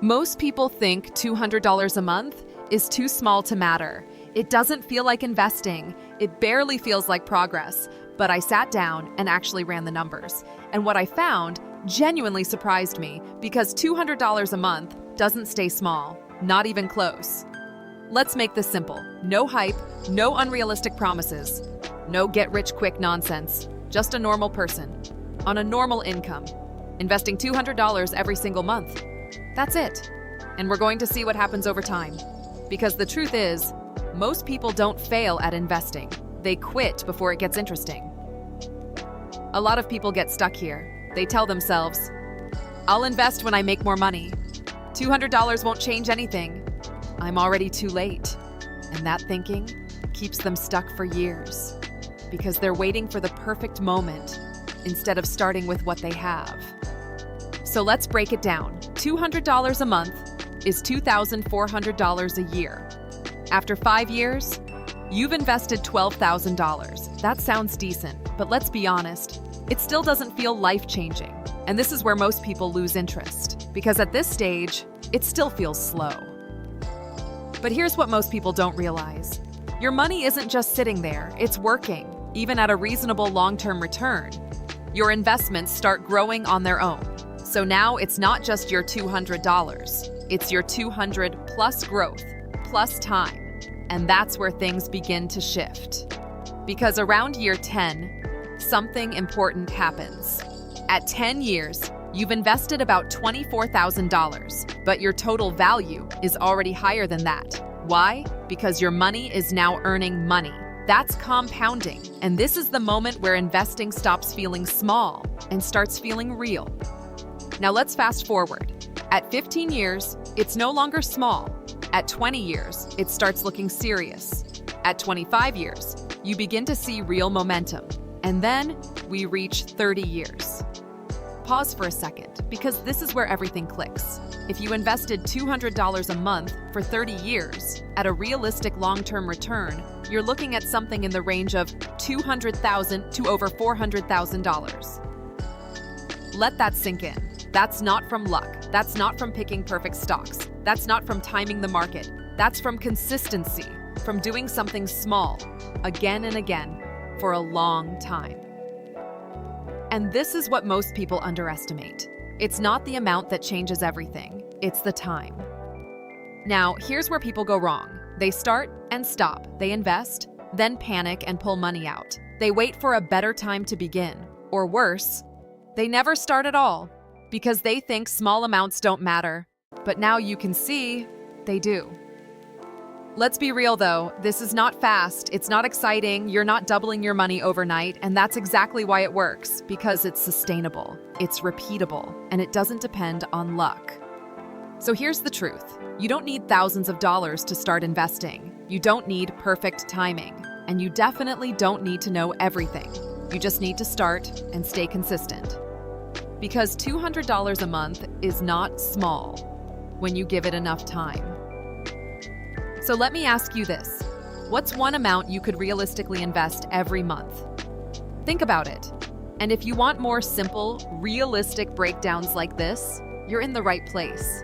Most people think $200 a month is too small to matter. It doesn't feel like investing. It barely feels like progress. But I sat down and actually ran the numbers. And what I found genuinely surprised me because $200 a month doesn't stay small, not even close. Let's make this simple. No hype, no unrealistic promises, no get-rich-quick nonsense. Just a normal person, on a normal income, investing $200 every single month. That's it. And we're going to see what happens over time. Because the truth is, most people don't fail at investing. They quit before it gets interesting. A lot of people get stuck here. They tell themselves, I'll invest when I make more money. $200 won't change anything. I'm already too late. And that thinking keeps them stuck for years because they're waiting for the perfect moment instead of starting with what they have. So let's break it down. $200 a month is $2,400 a year. After 5 years, you've invested $12,000. That sounds decent, but let's be honest, it still doesn't feel life-changing. And this is where most people lose interest, because at this stage, it still feels slow. But here's what most people don't realize. Your money isn't just sitting there, it's working, even at a reasonable long-term return. Your investments start growing on their own. So now it's not just your $200, it's your 200 plus growth, plus time. And that's where things begin to shift. Because around year 10, something important happens. At 10 years, you've invested about $24,000, but your total value is already higher than that. Why? Because your money is now earning money. That's compounding, and this is the moment where investing stops feeling small and starts feeling real. Now let's fast forward. At 15 years, it's no longer small. At 20 years, it starts looking serious. At 25 years, you begin to see real momentum. And then we reach 30 years. Pause for a second, because this is where everything clicks. If you invested $200 a month for 30 years, at a realistic long-term return, you're looking at something in the range of $200,000 to over $400,000. Let that sink in. That's not from luck. That's not from picking perfect stocks. That's not from timing the market. That's from consistency, from doing something small, again and again, for a long time. And this is what most people underestimate. It's not the amount that changes everything, it's the time. Now, here's where people go wrong. They start and stop. They invest, then panic and pull money out. They wait for a better time to begin. Or worse, they never start at all because they think small amounts don't matter. But now you can see they do. Let's be real though, this is not fast, it's not exciting, you're not doubling your money overnight, and that's exactly why it works, because it's sustainable, it's repeatable, and it doesn't depend on luck. So here's the truth. You don't need thousands of dollars to start investing. You don't need perfect timing, and you definitely don't need to know everything. You just need to start and stay consistent. Because $200 a month is not small when you give it enough time. So let me ask you this. What's one amount you could realistically invest every month? Think about it. And if you want more simple, realistic breakdowns like this, you're in the right place.